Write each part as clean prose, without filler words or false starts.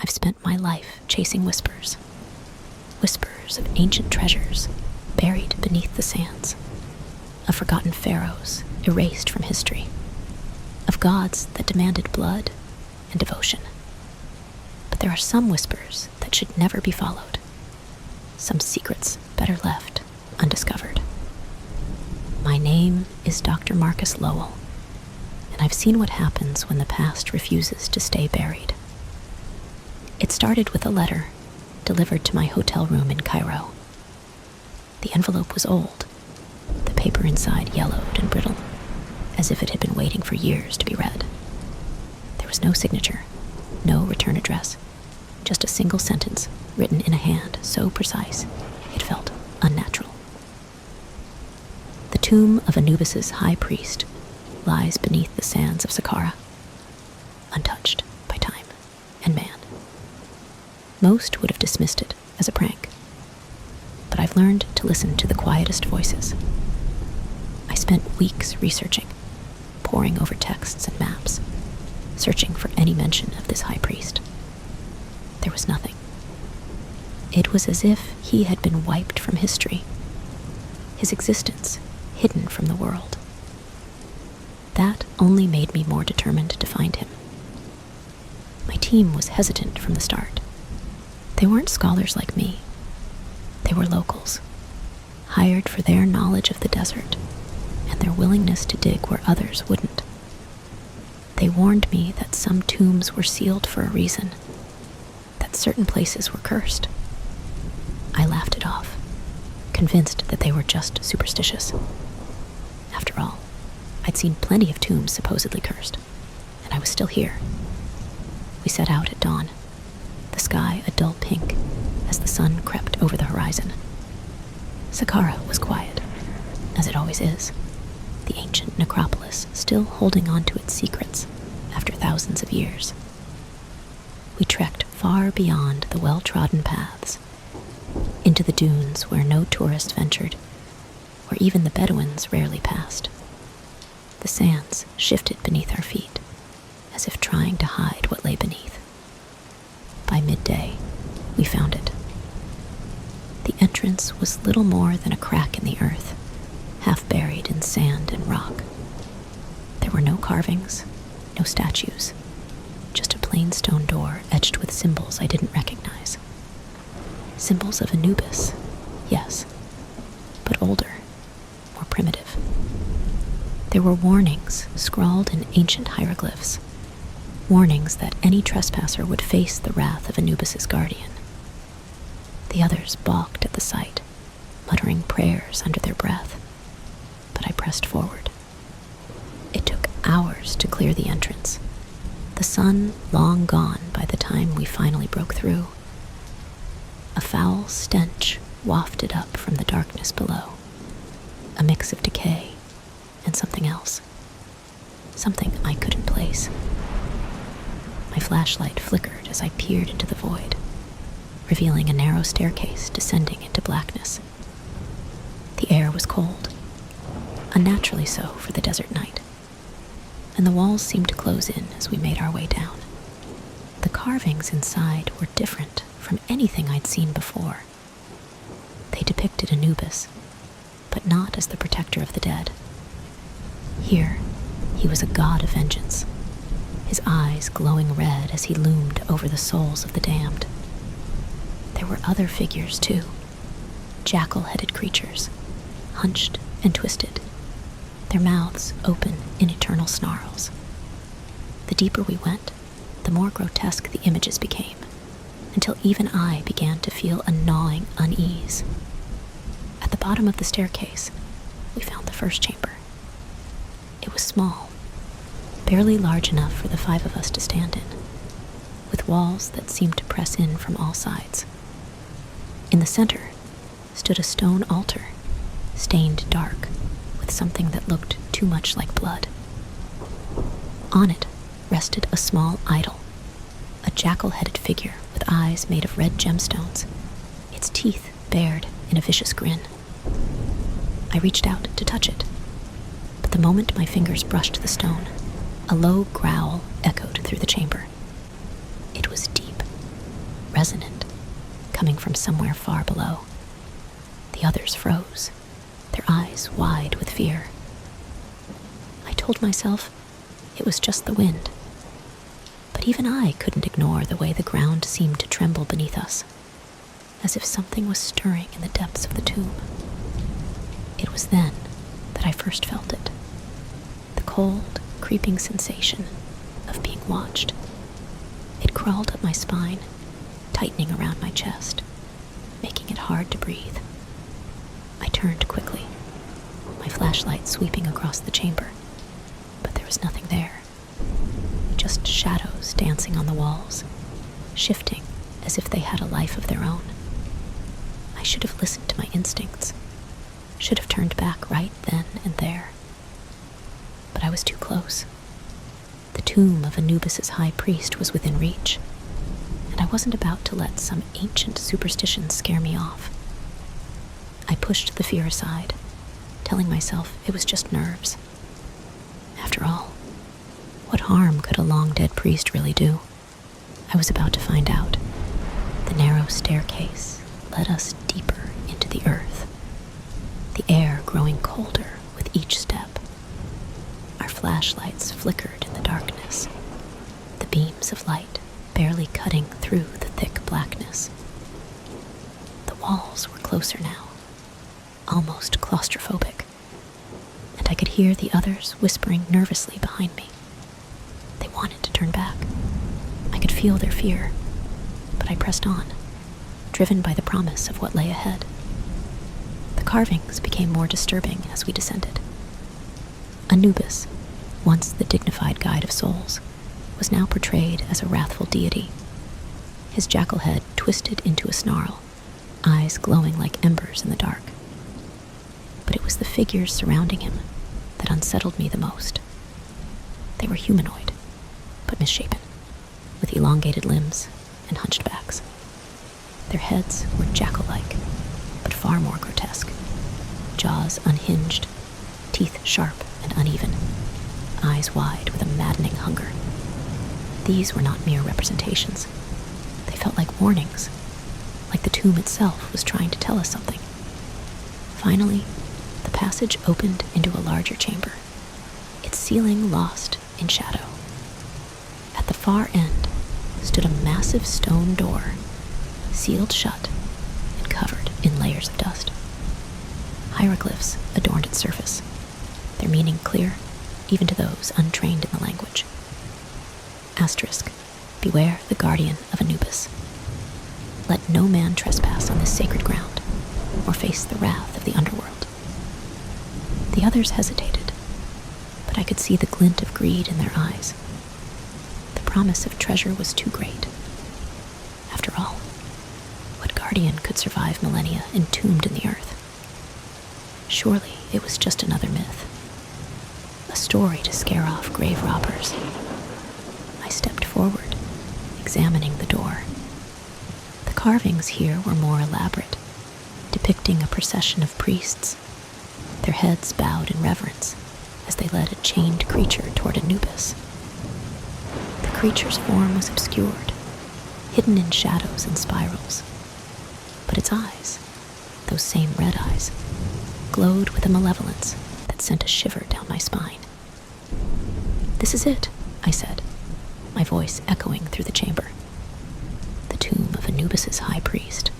I've spent my life chasing whispers. Whispers of ancient treasures buried beneath the sands, of forgotten pharaohs erased from history, of gods that demanded blood and devotion. But there are some whispers that should never be followed, some secrets better left undiscovered. My name is Dr. Marcus Lowell, and I've seen what happens when the past refuses to stay buried. It started with a letter delivered to my hotel room in Cairo. The envelope was old, the paper inside yellowed and brittle, as if it had been waiting for years to be read. There was no signature, no return address, just a single sentence written in a hand so precise it felt unnatural. The tomb of Anubis's high priest lies beneath the sands of Saqqara, untouched by time and man. Most would have dismissed it as a prank, but I've learned to listen to the quietest voices. I spent weeks researching, poring over texts and maps, searching for any mention of this high priest. There was nothing. It was as if he had been wiped from history, his existence hidden from the world. That only made me more determined to find him. My team was hesitant from the start. They weren't scholars like me. They were locals, hired for their knowledge of the desert and their willingness to dig where others wouldn't. They warned me that some tombs were sealed for a reason, that certain places were cursed. I laughed it off, convinced that they were just superstitious. After all, I'd seen plenty of tombs supposedly cursed, and I was still here. We set out at dawn, the sky a dull pink as the sun crept over the horizon. Saqqara was quiet, as it always is, the ancient necropolis still holding on to its secrets after thousands of years. We trekked far beyond the well-trodden paths, into the dunes where no tourist ventured, where even the Bedouins rarely passed. The sands shifted beneath our feet, as if trying to hide what lay beneath. By midday, we found it. The entrance was little more than a crack in the earth, half buried in sand and rock. There were no carvings, no statues, just a plain stone door etched with symbols I didn't recognize. Symbols of Anubis, yes, but older, more primitive. There were warnings scrawled in ancient hieroglyphs, warnings that any trespasser would face the wrath of Anubis's guardian. The others balked at the sight, muttering prayers under their breath, but I pressed forward. It took hours to clear the entrance, the sun long gone by the time we finally broke through. A foul stench wafted up from the darkness below, a mix of decay and something else, something I couldn't place. My flashlight flickered as I peered into the void, revealing a narrow staircase descending into blackness. The air was cold, unnaturally so for the desert night, and the walls seemed to close in as we made our way down. The carvings inside were different from anything I'd seen before. They depicted Anubis, but not as the protector of the dead. Here, he was a god of vengeance, his eyes glowing red as he loomed over the souls of the damned. There were other figures, too, jackal-headed creatures, hunched and twisted, their mouths open in eternal snarls. The deeper we went, the more grotesque the images became, until even I began to feel a gnawing unease. At the bottom of the staircase, we found the first chamber. It was small, barely large enough for the 5 of us to stand in, with walls that seemed to press in from all sides. In the center stood a stone altar, stained dark with something that looked too much like blood. On it rested a small idol, a jackal-headed figure with eyes made of red gemstones, its teeth bared in a vicious grin. I reached out to touch it, but the moment my fingers brushed the stone, a low growl echoed through the chamber. It was deep, resonant, coming from somewhere far below. The others froze, their eyes wide with fear. I told myself it was just the wind, but even I couldn't ignore the way the ground seemed to tremble beneath us, as if something was stirring in the depths of the tomb. It was then that I first felt it, the cold, creeping sensation of being watched. It crawled up my spine, tightening around my chest, making it hard to breathe. I turned quickly, my flashlight sweeping across the chamber, but there was nothing there. Just shadows dancing on the walls, shifting as if they had a life of their own. I should have listened to my instincts, should have turned back right then and there. But I was too close. The tomb of Anubis's high priest was within reach, and I wasn't about to let some ancient superstition scare me off. I pushed the fear aside, telling myself it was just nerves. After all, what harm could a long-dead priest really do? I was about to find out. The narrow staircase led us deeper into the earth, the air growing colder with each step. Our flashlights flickered in the darkness, the beams of light barely cutting through the thick blackness. The walls were closer now, almost claustrophobic, and I could hear the others whispering nervously behind me. They wanted to turn back. I could feel their fear, but I pressed on, driven by the promise of what lay ahead. The carvings became more disturbing as we descended. Anubis, once the dignified guide of souls, was now portrayed as a wrathful deity, his jackal head twisted into a snarl, eyes glowing like embers in the dark. But it was the figures surrounding him that unsettled me the most. They were humanoid, but misshapen, with elongated limbs and hunched backs. Their heads were jackal-like, but far more grotesque. Jaws unhinged, teeth sharp and uneven, eyes wide with a maddening hunger. These were not mere representations. They felt like warnings, like the tomb itself was trying to tell us something. Finally, the passage opened into a larger chamber, its ceiling lost in shadow. At the far end stood a massive stone door, sealed shut and covered in layers of dust. Hieroglyphs adorned its surface, their meaning clear even to those untrained in the language. Asterisk, beware the guardian of Anubis. Let no man trespass on this sacred ground or face the wrath of the underworld. The others hesitated, but I could see the glint of greed in their eyes. The promise of treasure was too great. After all, what guardian could survive millennia entombed in the earth? Surely it was just another myth, a story to scare off grave robbers. I stepped forward, examining the door. The carvings here were more elaborate, depicting a procession of priests, their heads bowed in reverence as they led a chained creature toward Anubis. The creature's form was obscured, hidden in shadows and spirals, but its eyes, those same red eyes, glowed with a malevolence that sent a shiver down my spine. "This is it," I said, my voice echoing through the chamber. "The tomb of Anubis's high priest.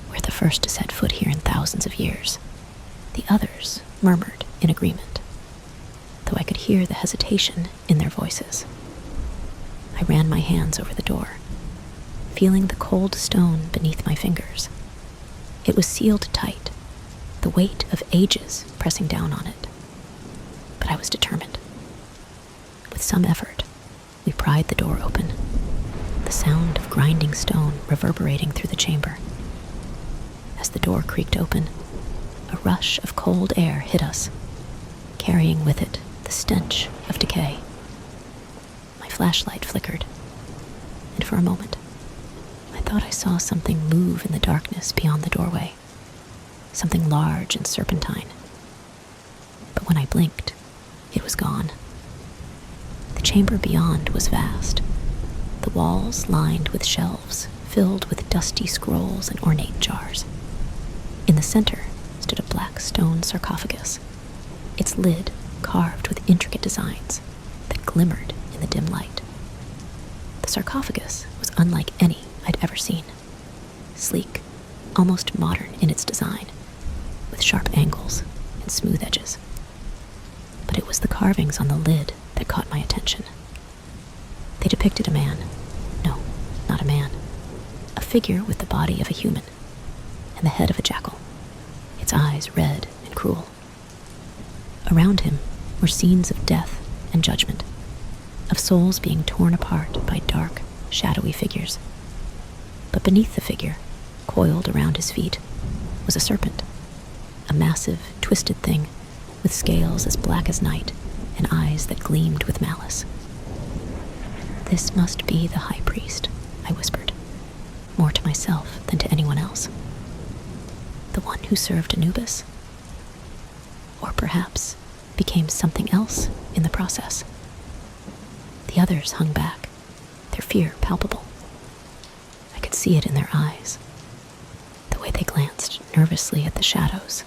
We're the first to set foot here in thousands of years." The others murmured in agreement, though I could hear the hesitation in their voices. I ran my hands over the door, feeling the cold stone beneath my fingers. It was sealed tight, the weight of ages pressing down on it. But I was determined. With some effort, we pried the door open, the sound of grinding stone reverberating through the chamber. As the door creaked open, a rush of cold air hit us, carrying with it the stench of decay. My flashlight flickered, and for a moment, I thought I saw something move in the darkness beyond the doorway, something large and serpentine. But when I blinked, it was gone. The chamber beyond was vast, the walls lined with shelves filled with dusty scrolls and ornate jars. In the center stood a black stone sarcophagus, its lid carved with intricate designs that glimmered in the dim light. The sarcophagus was unlike any I'd ever seen. Sleek, almost modern in its design, with sharp angles and smooth edges. But it was the carvings on the lid that caught my attention. They depicted a man. No, not a man. A figure with the body of a human and the head of a jackal, its eyes red and cruel. Around him were scenes of death and judgment, of souls being torn apart by dark, shadowy figures. But beneath the figure, coiled around his feet, was a serpent, a massive, twisted thing with scales as black as night and eyes that gleamed with malice. "This must be the high priest," I whispered, more to myself than to anyone else. "The one who served Anubis? Or perhaps became something else in the process." The others hung back, their fear palpable. I could see it in their eyes, the way they glanced nervously at the shadows,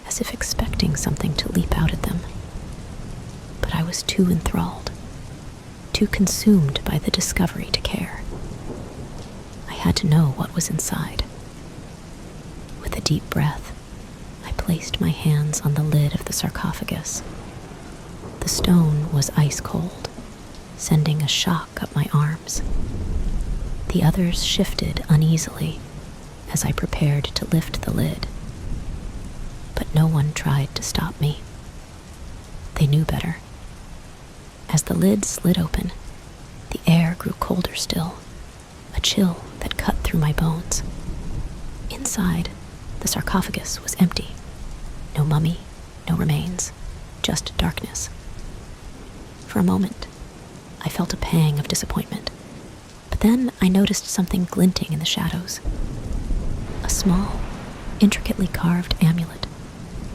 as if expecting something to leap out at them. But I was too enthralled, too consumed by the discovery to care. I had to know what was inside. With a deep breath, I placed my hands on the lid of the sarcophagus. The stone was ice cold, sending a shock up my arms. The others shifted uneasily as I prepared to lift the lid. But no one tried to stop me. They knew better. As the lid slid open, the air grew colder still, a chill that cut through my bones. Inside, the sarcophagus was empty. No mummy, no remains, just darkness. For a moment, I felt a pang of disappointment, but then I noticed something glinting in the shadows. A small, intricately carved amulet,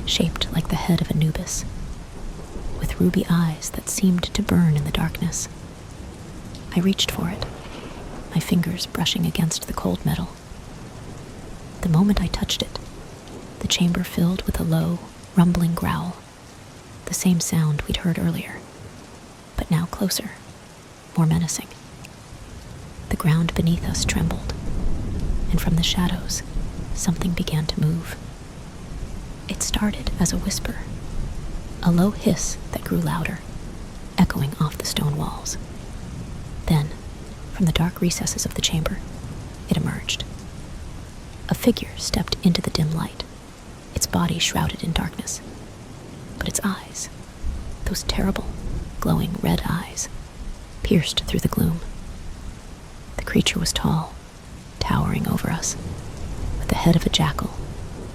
shaped like the head of Anubis, with ruby eyes that seemed to burn in the darkness. I reached for it, my fingers brushing against the cold metal. The moment I touched it, the chamber filled with a low, rumbling growl, the same sound we'd heard earlier, but now closer, more menacing. The ground beneath us trembled, and from the shadows, something began to move. It started as a whisper, a low hiss that grew louder, echoing off the stone walls. Then, from the dark recesses of the chamber, it emerged. A figure stepped into the dim light, its body shrouded in darkness. But its eyes, those terrible, glowing red eyes, pierced through the gloom. The creature was tall, towering over us, with the head of a jackal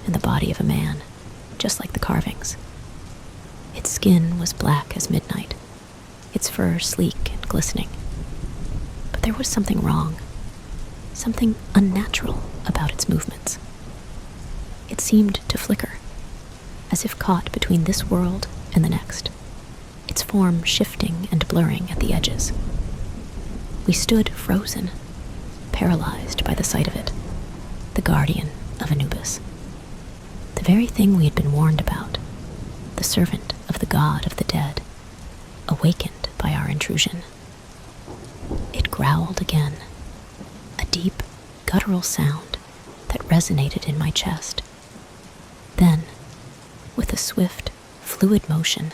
and the body of a man, just like the carvings. Its skin was black as midnight, its fur sleek and glistening. But there was something wrong, something unnatural about its movements. It seemed to flicker, as if caught between this world and the next, its form shifting and blurring at the edges. We stood frozen, paralyzed by the sight of it, the guardian of Anubis. The very thing we had been warned about, the servant of the god of the dead, awakened by our intrusion. It growled again, a deep, guttural sound that resonated in my chest. Then, with a swift, fluid motion,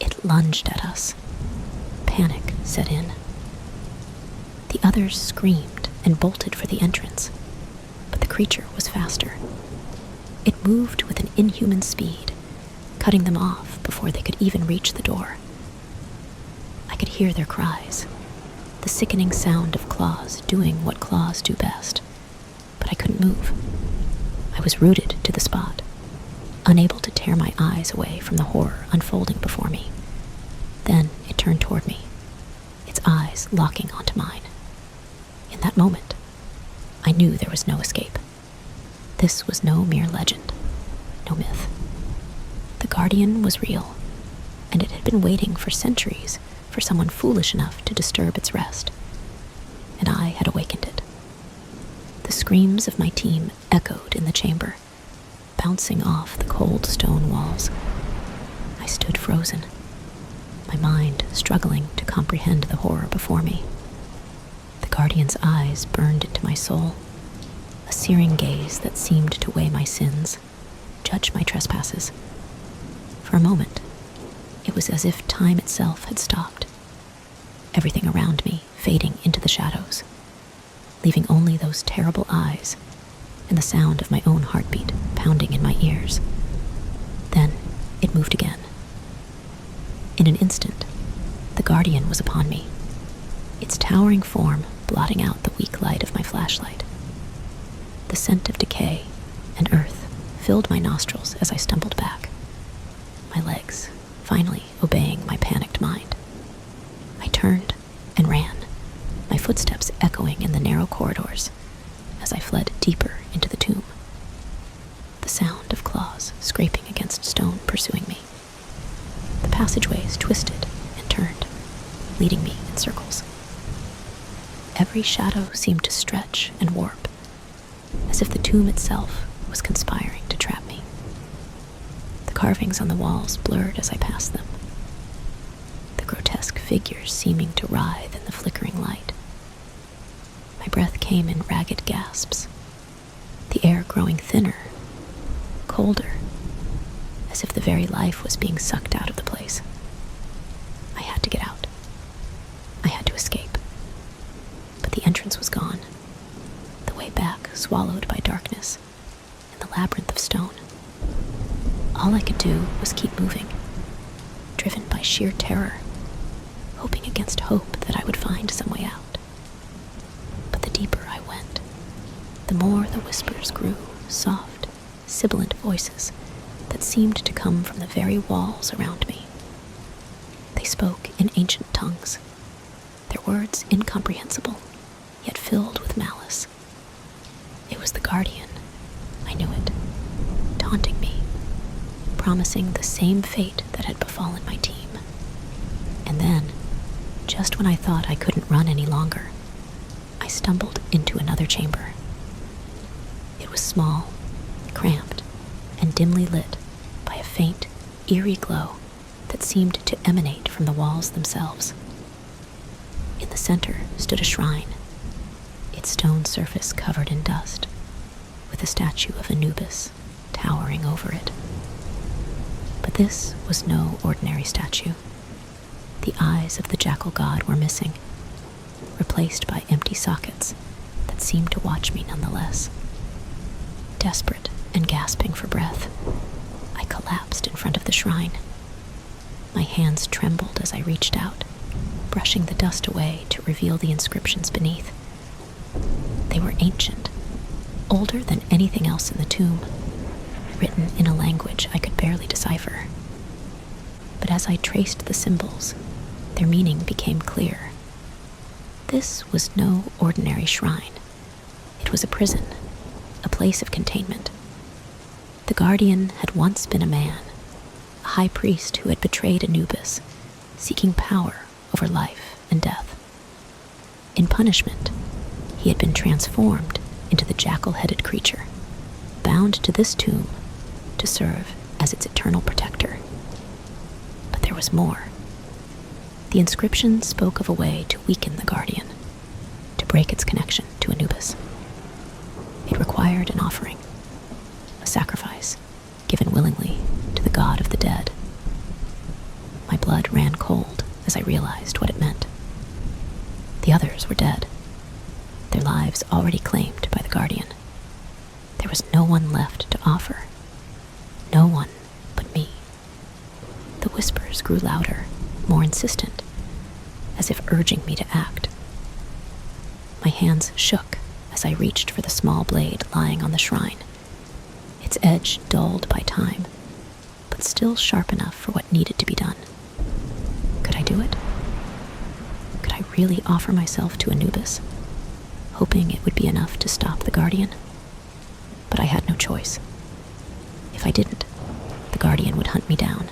it lunged at us. Panic set in. The others screamed and bolted for the entrance, but the creature was faster. It moved with an inhuman speed, cutting them off before they could even reach the door. I could hear their cries, the sickening sound of claws doing what claws do best, but I couldn't move. I was rooted to the spot, unable to tear my eyes away from the horror unfolding before me. Then it turned toward me, its eyes locking onto mine. In that moment, I knew there was no escape. This was no mere legend, no myth. The guardian was real, and it had been waiting for centuries for someone foolish enough to disturb its rest. And I had awakened it. screams of my team echoed in the chamber, bouncing off the cold stone walls. I stood frozen, my mind struggling to comprehend the horror before me. The Guardian's eyes burned into my soul, a searing gaze that seemed to weigh my sins, judge my trespasses. For a moment, it was as if time itself had stopped, everything around me fading into the shadows, leaving only those terrible eyes and the sound of my own heartbeat pounding in my ears. Then it moved again. In an instant, the Guardian was upon me, its towering form blotting out the weak light of my flashlight. The scent of decay and earth filled my nostrils as I stumbled back, my legs finally obeying my panicked mind. I turned and ran, my footsteps echoing in the narrow corridors as I fled deeper into the tomb. The sound of claws scraping against stone pursuing me. The passageways twisted and turned, leading me in circles. Every shadow seemed to stretch and warp, as if the tomb itself was conspiring to trap me. The carvings on the walls blurred as I passed them, the grotesque figures seeming to writhe in the flickering light. My breath came in ragged gasps, the air growing thinner, colder, as if the very life was being sucked out of the place. I had to get out. I had to escape. But the entrance was gone, the way back swallowed by darkness and the labyrinth of stone. All I could do was keep moving, driven by sheer terror, hoping against hope that I would find some way out. But the deeper I went, the more the whispers grew, soft, sibilant voices that seemed to come from the very walls around me. They spoke in ancient tongues, their words incomprehensible, yet filled with malice. It was the Guardian, I knew it, taunting me, promising the same fate that had befallen my team. And then, just when I thought I couldn't run any longer, I stumbled into another chamber. It was small, cramped, and dimly lit by a faint, eerie glow that seemed to emanate from the walls themselves. In the center stood a shrine, its stone surface covered in dust, with a statue of Anubis towering over it. But this was no ordinary statue. The eyes of the jackal god were missing, replaced by empty sockets that seemed to watch me nonetheless. Desperate and gasping for breath, I collapsed in front of the shrine. My hands trembled as I reached out, brushing the dust away to reveal the inscriptions beneath. They were ancient, older than anything else in the tomb, written in a language I could barely decipher. But as I traced the symbols, their meaning became clear. This was no ordinary shrine. It was a prison, a place of containment. The Guardian had once been a man, a high priest who had betrayed Anubis, seeking power over life and death. In punishment, he had been transformed into the jackal-headed creature, bound to this tomb to serve as its eternal protector. But there was more. The inscription spoke of a way to weaken the Guardian, to break its connection to Anubis. It required an offering, a sacrifice given willingly to the god of the dead. My blood ran cold as I realized what it meant. The others were dead, their lives already claimed by the Guardian. There was no one left to offer, no one but me. The whispers grew louder, more insistent, as if urging me to act. My hands shook as I reached for the small blade lying on the shrine, its edge dulled by time, but still sharp enough for what needed to be done. Could I do it? Could I really offer myself to Anubis, hoping it would be enough to stop the Guardian? But I had no choice. If I didn't, the Guardian would hunt me down,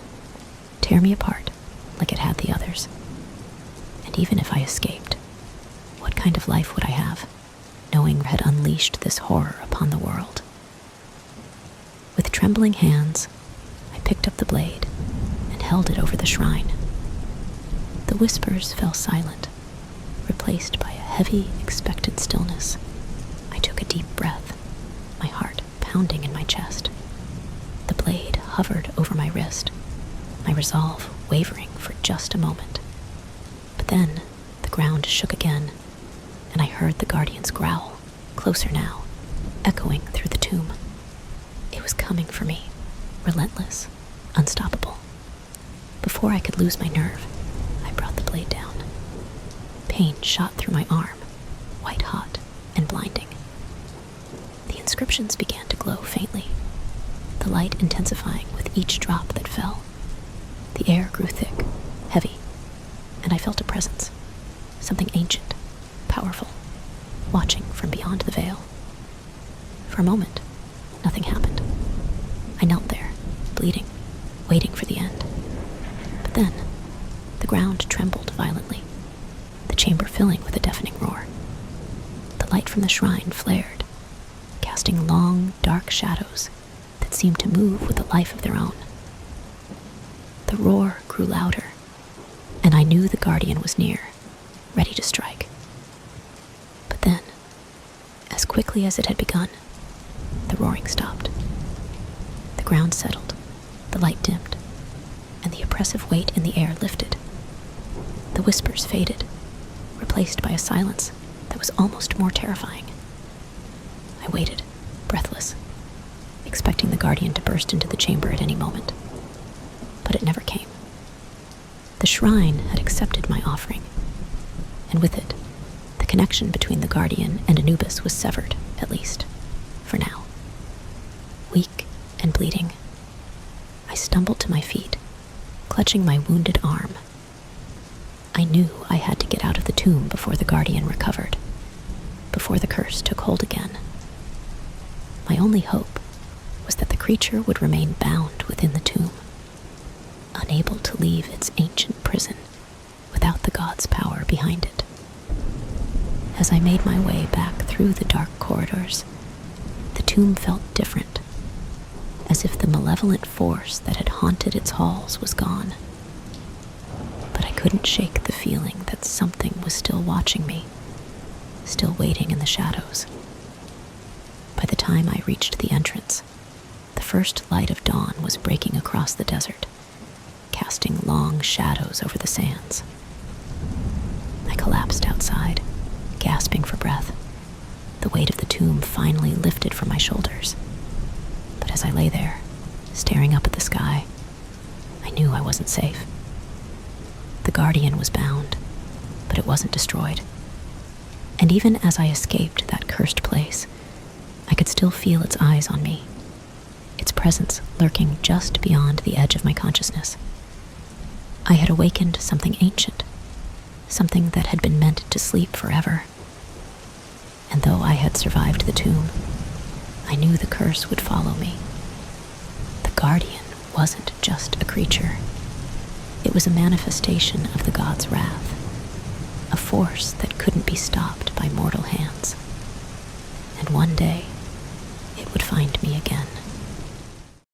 tear me apart like it had the others. And even if I escaped, what kind of life would I have? knowing had unleashed this horror upon the world. With trembling hands, I picked up the blade and held it over the shrine. The whispers fell silent, replaced by a heavy, expectant stillness. I took a deep breath, my heart pounding in my chest. The blade hovered over my wrist, my resolve wavering for just a moment. But then the ground shook again, and I heard the guardian's growl, closer now, echoing through the tomb. It was coming for me, relentless, unstoppable. Before I could lose my nerve, I brought the blade down. Pain shot through my arm, white hot and blinding. The inscriptions began to glow faintly, the light intensifying with each drop that fell. The air grew thick, heavy, and I felt a presence, something ancient, powerful, watching from beyond the veil. For a moment, nothing happened. I knelt there, bleeding, waiting for the end. But then, the ground trembled violently, the chamber filling with a deafening roar. The light from the shrine flared, casting long, dark shadows that seemed to move with a life of their own. The roar grew louder, and I knew the guardian was near, ready to strike. But then, as quickly as it had begun, the roaring stopped. The ground settled, the light dimmed, and the oppressive weight in the air lifted. The whispers faded, replaced by a silence that was almost more terrifying. I waited, breathless, expecting the guardian to burst into the chamber at any moment. But it never came. The shrine had accepted my offering, and with it, the connection between the guardian and Anubis was severed, at least, for now. Weak and bleeding, I stumbled to my feet, clutching my wounded arm. I knew I had to get out of the tomb before the guardian recovered, before the curse took hold again. My only hope was that the creature would remain bound within the tomb, unable to leave its ancient prison without the god's power behind it. As I made my way back through the dark corridors, the tomb felt different, as if the malevolent force that had haunted its halls was gone. But I couldn't shake the feeling that something was still watching me, still waiting in the shadows. By the time I reached the entrance, the first light of dawn was breaking across the desert, casting long shadows over the sands. I collapsed outside, gasping for breath. The weight of the tomb finally lifted from my shoulders. But as I lay there, staring up at the sky, I knew I wasn't safe. The guardian was bound, but it wasn't destroyed. And even as I escaped that cursed place, I could still feel its eyes on me, its presence lurking just beyond the edge of my consciousness. I had awakened something ancient, something that had been meant to sleep forever. And though I had survived the tomb, I knew the curse would follow me. The guardian wasn't just a creature. It was a manifestation of the god's wrath, a force that couldn't be stopped by mortal hands. And one day,